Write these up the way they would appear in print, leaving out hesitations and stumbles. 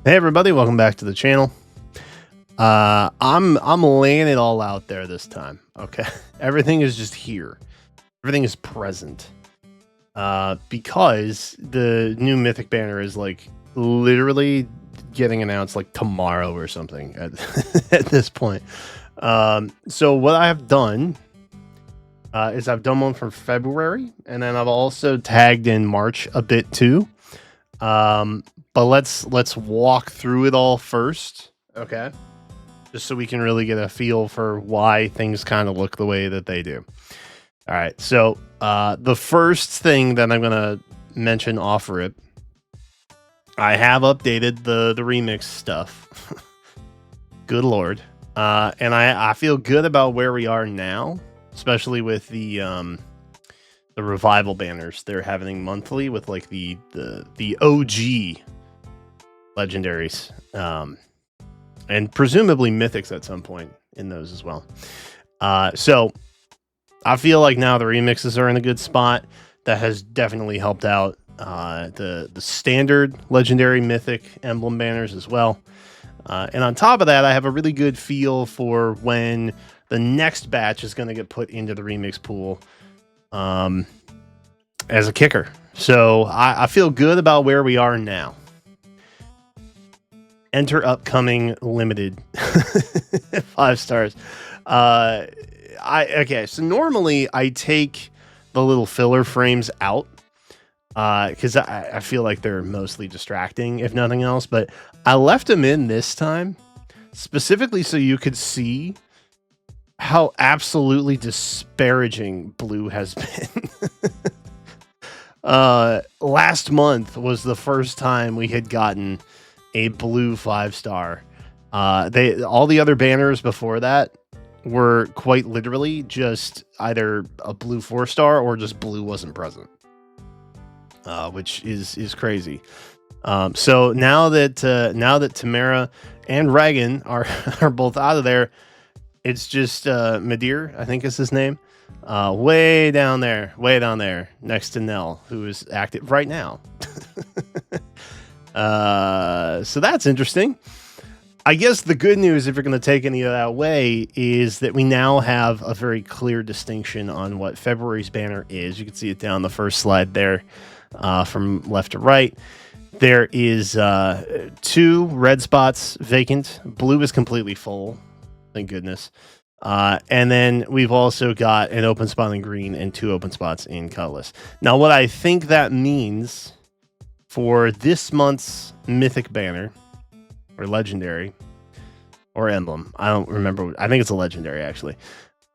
Hey everybody, welcome back to the channel. I'm laying it all out there this time. Okay, everything is just here. Everything is present. Because the new Mythic banner is like literally getting announced like tomorrow or something at at this point. So what I have done is I've done one from February, and then I've also tagged in March a bit too. But let's walk through it all first, okay? Just so we can really get a feel for why things kind of look the way that they do. All right, so the first thing that I'm gonna mention off rip, I have updated the remix stuff. Good lord, and I feel good about where we are now, especially with the revival banners they're having monthly with like the OG legendaries, and presumably mythics at some point in those as well. So I feel like now the remixes are in a good spot. That has definitely helped out the standard legendary mythic emblem banners as well. And on top of that, I have a really good feel for when the next batch is going to get put into the remix pool as a kicker. So I feel good about where we are now. Enter upcoming limited 5 stars. Okay, so normally I take the little filler frames out because I feel like they're mostly distracting, if nothing else. But I left them in this time specifically so you could see how absolutely disparaging blue has been. Last month was the first time we had gotten a blue 5-star. All the other banners before that were quite literally just either a blue 4-star or just blue wasn't present, which is crazy. So now that Tamara and Reagan are both out of there, it's just Madir, I think is his name, way down there next to Nell, who is active right now. So that's interesting. I guess the good news, if you're going to take any of that away, is that we now have a very clear distinction on what February's banner is. You can see it down the first slide there, from left to right. There is 2 red spots vacant. Blue is completely full. Thank goodness. And then we've also got an open spot in green and 2 open spots in colorless. Now, what I think that means for this month's mythic banner or legendary or emblem, I don't remember. I think it's a legendary actually.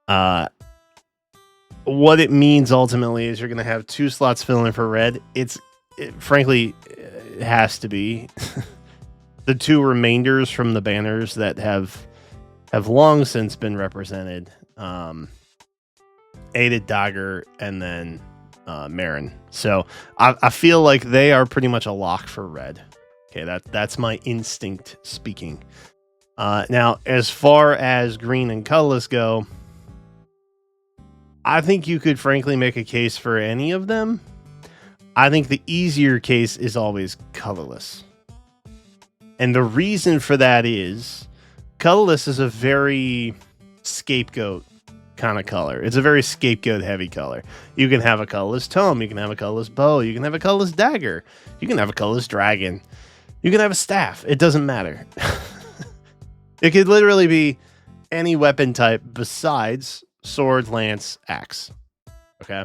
What it means ultimately is you're going to have 2 slots filling in for red. Frankly, it has to be the 2 remainders from the banners that have long since been represented. Aided Dagger and then Marin. So I feel like they are pretty much a lock for red. Okay, that's my instinct speaking. Now, as far as green and colorless go, I think you could frankly make a case for any of them. I think the easier case is always colorless. And the reason for that is colorless is a very scapegoat kind of color. It's a very scapegoat heavy color. You can have a colorless tome, you can have a colorless bow, you can have a colorless dagger, you can have a colorless dragon, you can have a staff. It doesn't matter. It could literally be any weapon type besides sword, lance, axe. Okay.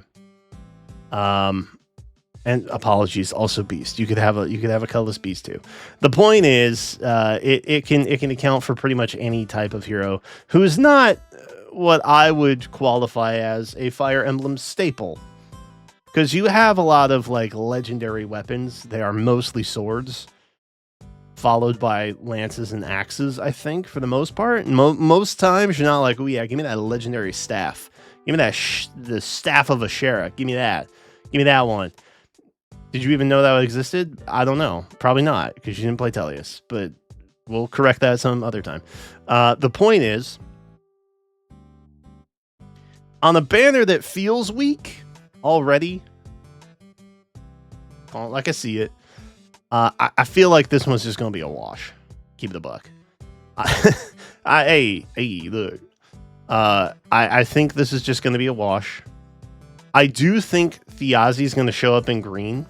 And apologies, also beast. You could have a colorless beast too. The point is, it can account for pretty much any type of hero who is not what I would qualify as a Fire Emblem staple, because you have a lot of like legendary weapons. They are mostly swords, followed by lances and axes. I think for the most part, most times you're not like, oh yeah, give me that legendary staff. Give me that the staff of Ashera. Give me that. Give me that one. Did you even know that existed? I don't know. Probably not, because you didn't play Tellius, but we'll correct that some other time. The point is, on a banner that feels weak already, call it like I see it, I feel like this one's just gonna be a wash. Keep it a buck. Hey, look. I think this is just gonna be a wash. I do think Thiazi is gonna show up in green.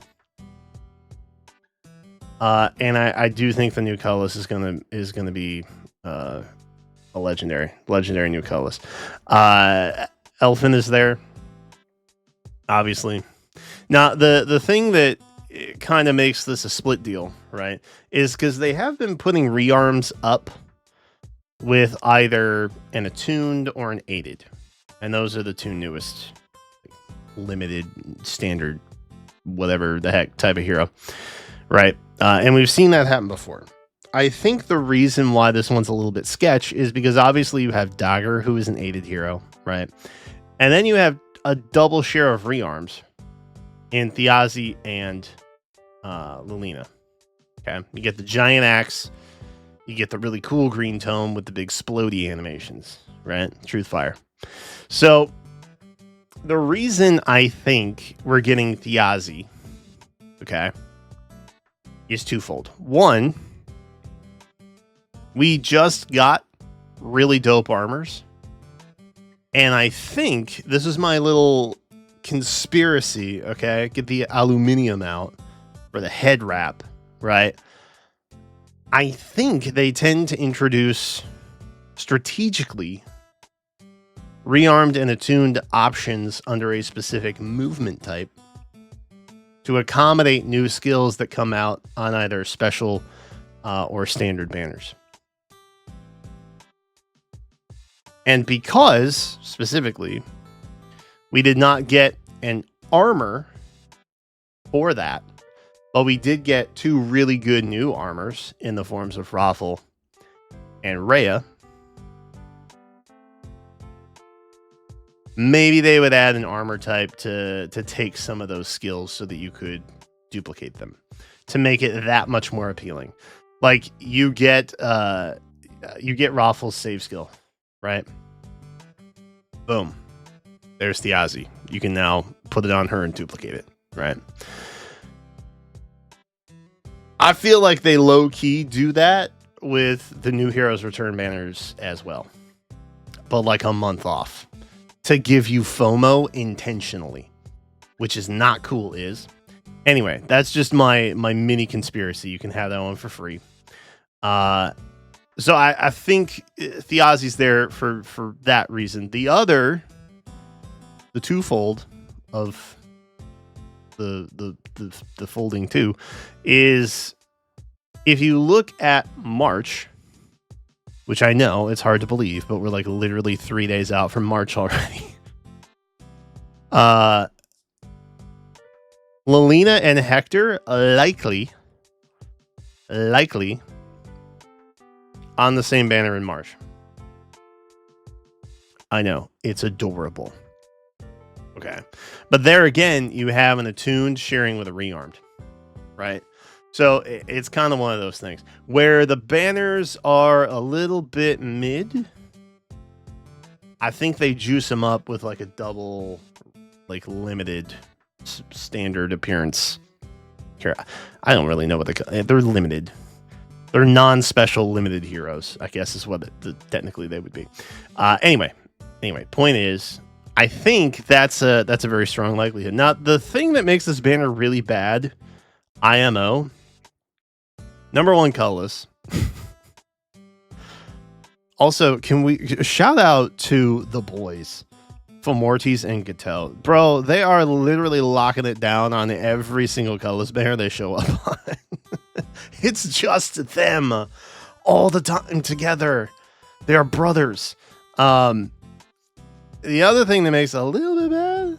And I do think the new colorless is gonna be a legendary new colorless. Elfin is there, obviously. Now the thing that kind of makes this a split deal, right, is because they have been putting rearms up with either an attuned or an aided, and those are the two newest limited standard whatever the heck type of hero, right? And we've seen that happen before. I think the reason why this one's a little bit sketch is because obviously you have Dagger, who is an aided hero, right? And then you have a double share of rearms in Thiazi and Lilina. Okay, you get the giant axe, you get the really cool green tome with the big splody animations, right? Truthfire. So the reason I think we're getting Thiazi, okay, is twofold. One, we just got really dope armors, and I think this is my little conspiracy, okay? Get the aluminium out for the head wrap, right? I think they tend to introduce strategically rearmed and attuned options under a specific movement type to accommodate new skills that come out on either special or standard banners. And because, specifically, we did not get an armor for that, but we did get two really good new armors in the forms of Raffle and Rhea, maybe they would add an armor type to take some of those skills so that you could duplicate them to make it that much more appealing. Like you get Raffle's save skill, right? Boom. There's Thiazi. You can now put it on her and duplicate it, right? I feel like they low-key do that with the new Heroes Return banners as well, but like a month off to give you FOMO intentionally, which is not cool. Anyway, that's just my mini conspiracy. You can have that one for free. So I think Thiazi's there for that reason. The twofold of the folding two is, if you look at March, which I know it's hard to believe, but we're like literally 3 days out from March already. Lilina and Hector likely on the same banner in March. I know, it's adorable. Okay. But there again, you have an attuned sharing with a rearmed, right? So it's kind of one of those things where the banners are a little bit mid. I think they juice them up with like a double, like limited standard appearance. I don't really know what they're limited. They're non-special limited heroes, I guess is what technically they would be. Anyway, point is, I think that's a very strong likelihood. Now, the thing that makes this banner really bad, IMO, number one, colorless. Also, can we shout out to the boys, Fomortis and Gatel. Bro, they are literally locking it down on every single colorless banner they show up on. It's just them all the time together. They are brothers. The other thing that makes it a little bit bad,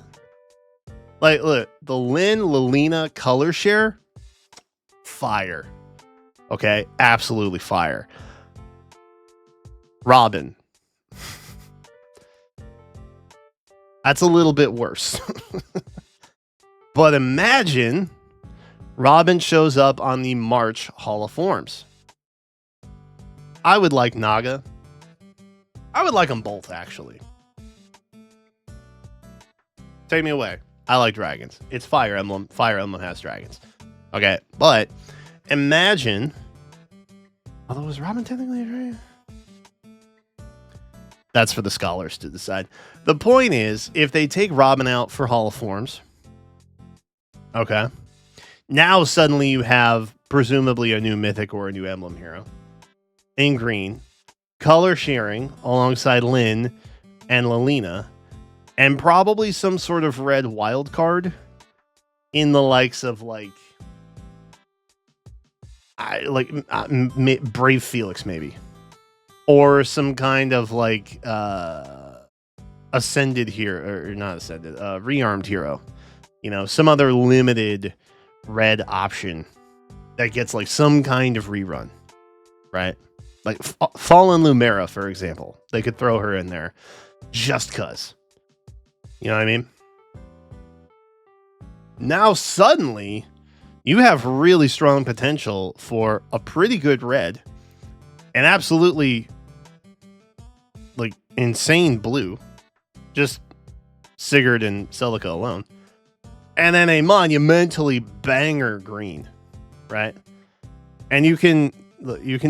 like, look, the Lilina color share, fire. Okay, absolutely fire. Robin, that's a little bit worse. But imagine Robin shows up on the March Hall of Forms. I would like Naga. I would like them both, actually. Take me away. I like dragons. It's Fire Emblem. Fire Emblem has dragons. Okay, but imagine. Although, was Robin technically right? That's for the scholars to decide. The point is, if they take Robin out for Hall of Forms, okay, now suddenly you have presumably a new Mythic or a new Emblem hero in green, color sharing alongside Lynn and Lilina, and probably some sort of red wild card in the likes of Brave Felix maybe, or some kind of ascended hero, or not ascended, rearmed hero, some other limited red option that gets like some kind of rerun, right? Like Fallen Lumera, for example, they could throw her in there just cuz, you know what I mean? Now suddenly you have really strong potential for a pretty good red, and absolutely like insane blue, just Sigurd and Celica alone, and then a monumentally banger green, right? And you can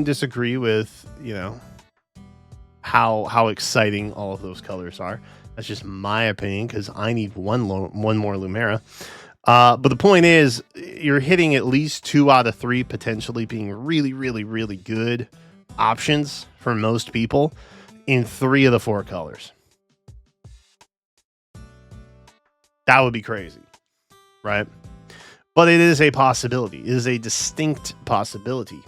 disagree with how exciting all of those colors are. That's just my opinion because I need one more Lumera. But the point is, you're hitting at least 2 out of 3 potentially being really, really, really good options for most people in 3 of the 4 colors. That would be crazy, right? But it is a possibility. It is a distinct possibility.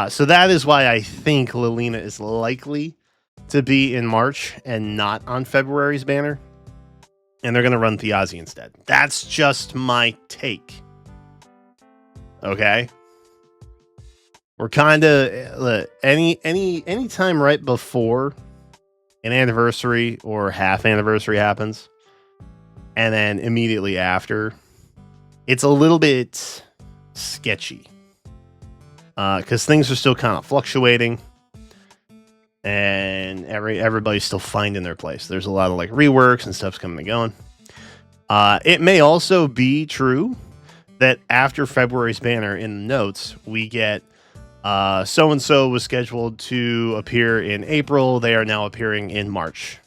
So that is why I think Lilina is likely to be in March and not on February's banner. And they're going to run Thiazi instead. That's just my take. Okay? We're kind of any time right before an anniversary or half anniversary happens, and then immediately after, it's a little bit sketchy. Because things are still kind of fluctuating, and everybody's still finding their place. There's a lot of reworks and stuff's coming and going. It may also be true that after February's banner in the notes, we get so-and-so was scheduled to appear in April. They are now appearing in March.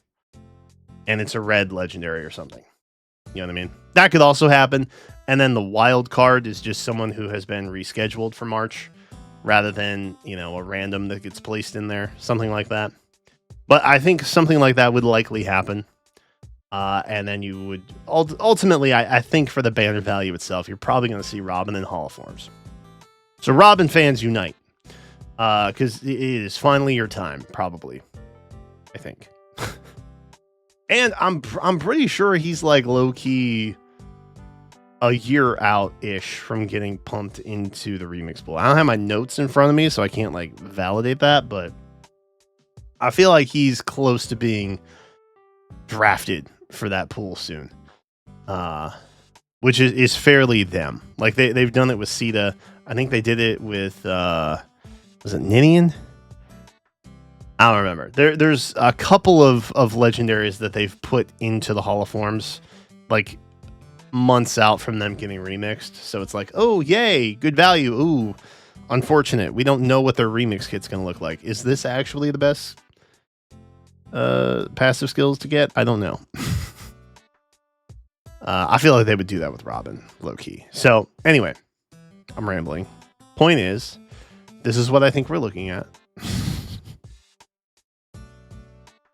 And it's a red legendary or something. You know what I mean? That could also happen. And then the wild card is just someone who has been rescheduled for March, rather than, a random that gets placed in there, something like that. But I think something like that would likely happen. And then you would, ultimately, I think for the banner value itself, you're probably going to see Robin in Hall of Forms. So Robin fans unite. Because it is finally your time, probably. I think. And I'm pretty sure he's low-key a year out-ish from getting pumped into the remix pool. I don't have my notes in front of me, so I can't validate that, but I feel like he's close to being drafted for that pool soon. Which is fairly them. They've done it with Sita. I think they did it with was it Ninian? I don't remember. There's a couple of legendaries that they've put into the Hall of Forms months out from them getting remixed, so it's oh yay, good value. Ooh, unfortunate, we don't know what their remix kit's gonna look like. Is this actually the best passive skills to get? I don't know. I feel like they would do that with Robin, low-key. So anyway, I'm rambling. Point is, this is what I think we're looking at.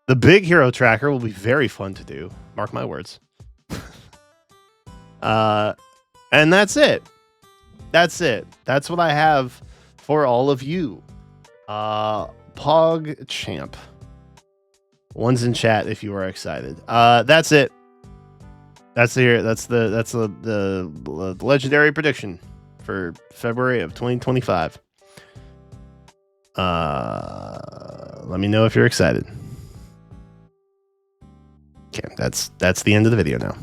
The big hero tracker will be very fun to do, mark my words. And that's it. That's what I have for all of you. Pog Champ. One's in chat if you are excited. That's it. That's the legendary prediction for February of 2025. Let me know if you're excited. Okay, that's the end of the video now.